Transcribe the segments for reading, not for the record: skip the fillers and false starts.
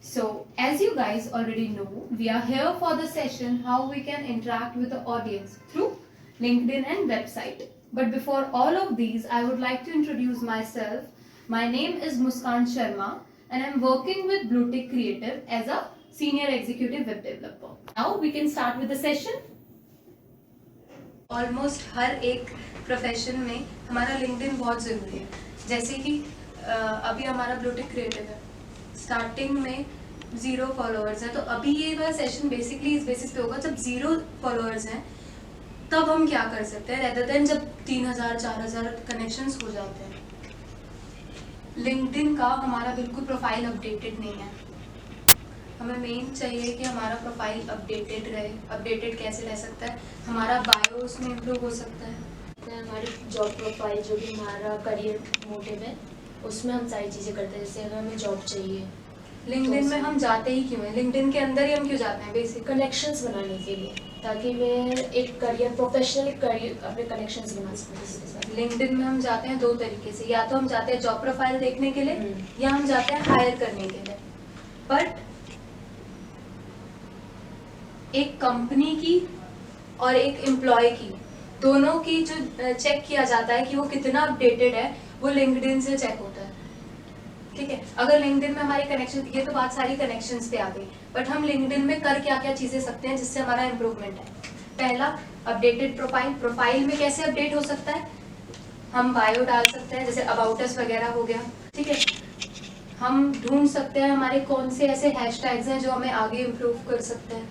So, as you guys already know, we are here for the session how we can interact with the audience through LinkedIn and website. But before all of these, I would like to introduce myself. My name is Muskan Sharma and I'm working with Bluetick Creative as a senior executive web developer. Now we can start with the session. Almost हर एक profession में हमारा LinkedIn बहुत ज़रूरी है. जैसे कि अभी हमारा ब्लूटिक क्रिएटिव है, स्टार्टिंग में 0 फॉलोअर्स हैं, तो अभी ये वाला सेशन बेसिकली इस बेसिस पे होगा जब 0 फॉलोअर्स हैं तब हम क्या कर सकते हैं, रेदर देन जब 3000 4000 कनेक्शंस हो जाते हैं. लिंक्डइन का हमारा बिल्कुल प्रोफाइल अपडेटेड नहीं है. हमें मेन चाहिए कि हमारा प्रोफाइल अपडेटेड रहे. अपडेटेड कैसे रह सकता है, हमारा बायो उसमें इम्प्रूव हो सकता है. हमारी जॉब प्रोफाइल जो भी हमारा करियर मोटिव है उसमें हम सारी चीज़ें करते हैं. जैसे अगर हमें जॉब चाहिए, लिंक्डइन में हम जाते ही क्यों हैं, लिंक्डइन के अंदर ही हम क्यों जाते हैं, बेसिक कनेक्शंस बनाने के लिए, ताकि मैं एक करियर प्रोफेशनल करियर अपने कनेक्शंस बना सकूँ किसी के साथ. लिंक्डइन में हम जाते हैं 2 तरीके से, या तो हम जाते हैं जॉब प्रोफाइल देखने के लिए या हम जाते हैं हायर करने के लिए. बट एक कंपनी की और एक एम्प्लॉय की, दोनों की जो चेक किया जाता है कि वो कितना अपडेटेड है, वो लिंक्डइन से चेक होता है. ठीक है, अगर लिंक्डइन में हमारे कनेक्शन, ये तो बात सारी कनेक्शंस पे आ गई, बट हम लिंक्डइन में कर क्या क्या चीजें सकते हैं जिससे हमारा इम्प्रूवमेंट है. पहला, अपडेटेड प्रोफाइल. प्रोफाइल में कैसे अपडेट हो सकता है, हम बायो डाल सकते हैं, जैसे अबाउट अस वगैरह हो गया. ठीक है, हम ढूंढ सकते हैं हमारे कौन से ऐसे हैशटैग्स हैं जो हमें आगे इम्प्रूव कर सकते हैं.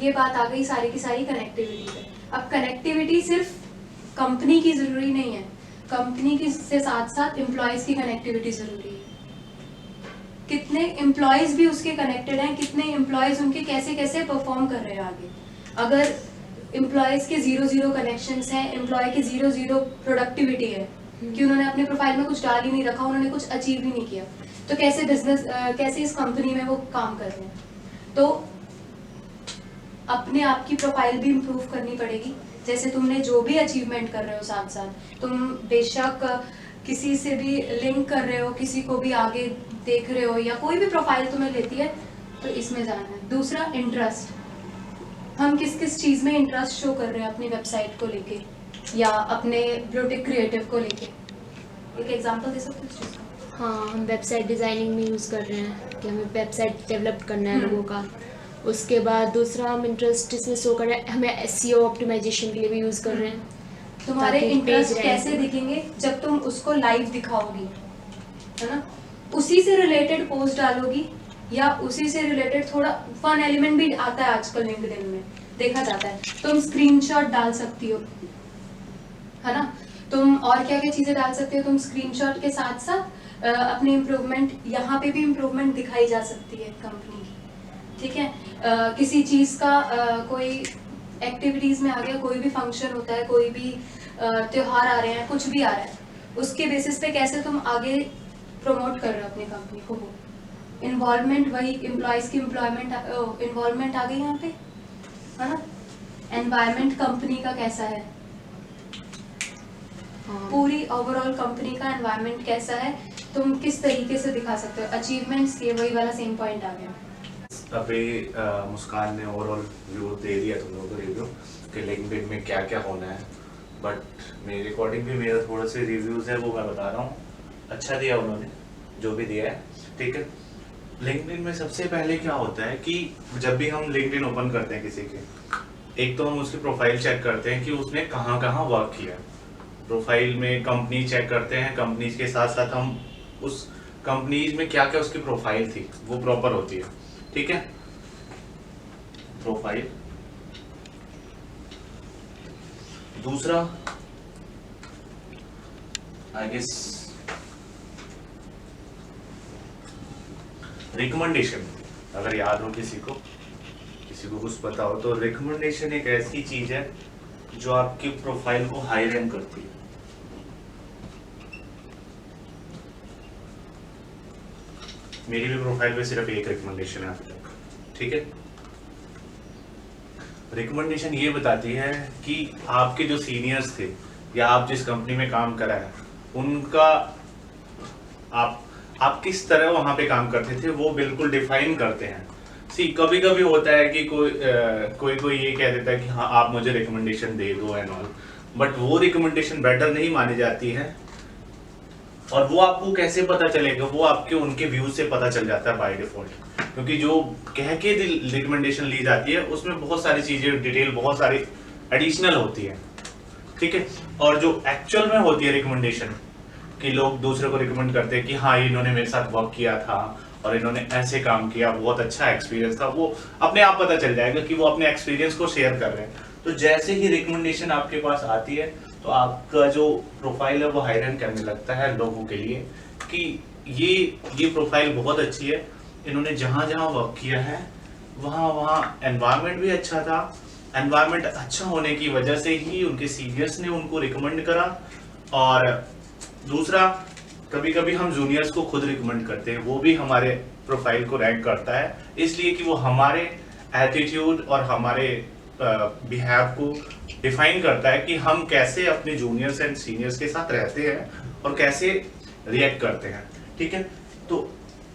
ये बात आ गई सारी की सारी कनेक्टिविटी पे. अब कनेक्टिविटी सिर्फ कंपनी की जरूरी नहीं है, कंपनी की से साथ साथ एम्प्लॉयज की कनेक्टिविटी जरूरी है. कितने एम्प्लॉयज भी उसके कनेक्टेड हैं, कितने एम्प्लॉयज उनके कैसे कैसे परफॉर्म कर रहे हैं आगे. अगर एम्प्लॉयज के 0 कनेक्शंस हैं, एम्प्लॉय के 0 प्रोडक्टिविटी है कि उन्होंने अपने प्रोफाइल में कुछ डाल ही नहीं रखा, उन्होंने कुछ अचीव ही नहीं किया, तो कैसे बिजनेस कैसे इस कंपनी में वो काम कर रहे हैं. तो अपने आप की प्रोफाइल भी इम्प्रूव करनी पड़ेगी. जैसे तुमने जो भी अचीवमेंट कर रहे हो साथ साथ, तुम बेशक किसी से भी लिंक कर रहे हो, किसी को भी आगे देख रहे हो, या कोई भी प्रोफाइल तुम्हें लेती है, तो इसमें जाना है. दूसरा, इंटरेस्ट. हम किस किस चीज़ में इंटरेस्ट शो कर रहे हैं अपनी वेबसाइट को लेके या अपने ब्लूटिक क्रिएटिव को लेके. एक एग्जांपल दे सकते हो इस चीज़ का? हाँ, हम वेबसाइट डिज़ाइनिंग में यूज़ कर रहे हैं कि हमें वेबसाइट डेवलप करना है लोगों का. उसके बाद दूसरा, हम इंटरेस्ट इसमें शो कर रहे हैं, हमें एसईओ ऑप्टिमाइजेशन के लिए भी यूज़ कर रहे हैं. तुम्हारे ताकि इंटरेस्ट पेज कैसे दिखेंगे, जब तुम उसको लाइव दिखाओगी, है ना, उसी से रिलेटेड पोस्ट डालोगी, या उसी से रिलेटेड थोड़ा फन एलिमेंट भी आता है आजकल लिंक्डइन में, देखा जाता है. तुम स्क्रीनशॉट डाल सकती हो, है ना. तुम और क्या क्या चीजें डाल सकते हो, तुम स्क्रीनशॉट के साथ साथ अपनी इम्प्रूवमेंट, यहाँ पे भी इम्प्रूवमेंट दिखाई जा सकती है कंपनी की. ठीक है, किसी चीज का कोई एक्टिविटीज में आ गया, कोई भी फंक्शन होता है, कोई भी त्योहार आ रहे हैं, कुछ भी आ रहा है, उसके बेसिस पे कैसे तुम आगे प्रमोट कर रहे हो अपनी कंपनी को. इन्वॉल्वमेंट, वही एम्प्लॉयज की एम्प्लॉयमेंट इन्वॉल्वमेंट आ गई यहाँ पे, है ना. एनवायरमेंट कंपनी का कैसा है, पूरी ओवरऑल कंपनी का एनवायरनमेंट कैसा है, तुम किस तरीके से दिखा सकते हो. अचीवमेंट्स, ये वही वाला सेम पॉइंट आ गया. अभी मुस्कान ने ओवरऑल व्यू दे दिया तुम लोगों को, रिव्यू कि लिंक्डइन में क्या क्या होना है. बट मेरे अकॉर्डिंग भी मेरा थोड़ा से रिव्यूज़ है वो मैं बता रहा हूँ. अच्छा दिया उन्होंने जो भी दिया है. ठीक है, लिंक्डइन में सबसे पहले क्या होता है कि जब भी हम लिंक्डइन ओपन करते हैं किसी के, एक तो हम उसकी प्रोफाइल चेक करते हैं कि उसने कहाँ कहाँ वर्क किया. प्रोफाइल में कंपनी चेक करते हैं, कंपनीज के साथ साथ हम उस कंपनीज में क्या क्या उसकी प्रोफाइल थी वो प्रॉपर होती है. ठीक है, प्रोफाइल. दूसरा, आई गेस रिकमेंडेशन. अगर याद हो किसी को कुछ पता हो, तो रिकमेंडेशन एक ऐसी चीज है जो आपकी प्रोफाइल को हाई रैंक करती है. मेरी भी प्रोफाइल पे सिर्फ एक रिकमेंडेशन है अभी तक. ठीक है, रिकमेंडेशन ये बताती है कि आपके जो सीनियर्स थे या आप जिस कंपनी में काम करा है उनका आप किस तरह वहाँ पे काम करते थे वो बिल्कुल डिफाइन करते हैं। सी कभी कभी होता है कि कोई ये कह देता है कि हाँ आप मुझे रिकमेंडेशन दे दो एंड ऑल, बट वो रिकमेंडेशन बेटर नहीं मानी जाती है। और वो आपको कैसे पता चलेगा, वो आपके उनके व्यूज से पता चल जाता है बाय डिफॉल्ट, क्योंकि जो कह के रिकमेंडेशन ली जाती है उसमें बहुत सारी चीजें डिटेल बहुत सारी एडिशनल होती है, ठीक है। और जो एक्चुअल में होती है रिकमेंडेशन कि लोग दूसरे को रिकमेंड करते हैं कि हाँ इन्होंने मेरे साथ वर्क किया था और इन्होंने ऐसे काम किया, बहुत अच्छा एक्सपीरियंस था, वो अपने आप पता चल जाएगा कि वो अपने एक्सपीरियंस को शेयर कर रहे हैं। तो जैसे ही रिकमेंडेशन आपके पास आती है तो आपका जो प्रोफाइल है वो हाई रैंक करने लगता है लोगों के लिए कि ये प्रोफाइल बहुत अच्छी है, इन्होंने जहाँ जहाँ वर्क किया है वहाँ एनवायरनमेंट भी अच्छा था, एनवायरनमेंट अच्छा होने की वजह से ही उनके सीनियर्स ने उनको रिकमेंड करा। और दूसरा, कभी कभी हम जूनियर्स को खुद रिकमेंड करते हैं, वो भी हमारे प्रोफाइल को रैंक करता है, इसलिए कि वो हमारे एटीट्यूड और हमारे बिहेव को डिफाइन करता है कि हम कैसे अपने जूनियर्स एंड सीनियर्स के साथ रहते हैं और कैसे रिएक्ट करते हैं, ठीक है। तो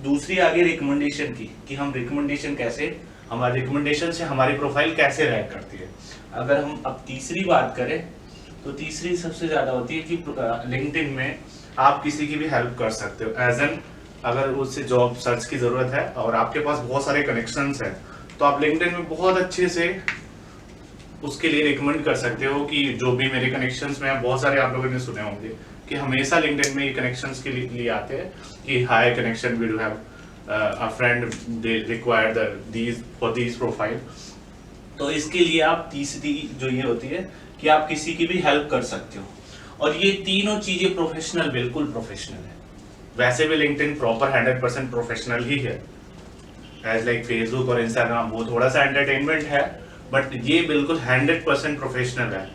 दूसरी आगे रिकमेंडेशन की कि हम रिकमेंडेशन कैसे, हमारे रिकमेंडेशन से हमारी प्रोफाइल कैसे रैंक करती है। अगर हम अब तीसरी बात करें तो तीसरी सबसे ज्यादा होती है कि लिंक्डइन में आप किसी की भी हेल्प कर सकते हो एज एन, अगर उससे जॉब सर्च की जरूरत है और आपके पास बहुत सारे कनेक्शंस हैं तो आप लिंक्डइन में बहुत अच्छे से उसके लिए रिकमेंड कर सकते हो कि जो भी मेरे कनेक्शंस में, बहुत सारे आप लोगों ने सुने होंगे कि हमेशा लिंक्डइन में ये कनेक्शंस के लिए आते हैं कि high connection we do have a friend they require these for these profile. तो इसके लिए आप तीसरी जो ये होती है कि आप किसी की भी हेल्प कर सकते हो। और ये तीनों चीजें प्रोफेशनल, बिल्कुल प्रोफेशनल है। वैसे भी लिंक्डइन प्रॉपर 100% प्रोफेशनल ही है, एज लाइक फेसबुक और इंस्टाग्राम वो थोड़ा सा एंटरटेनमेंट है, बट ये बिल्कुल 100% प्रोफेशनल है।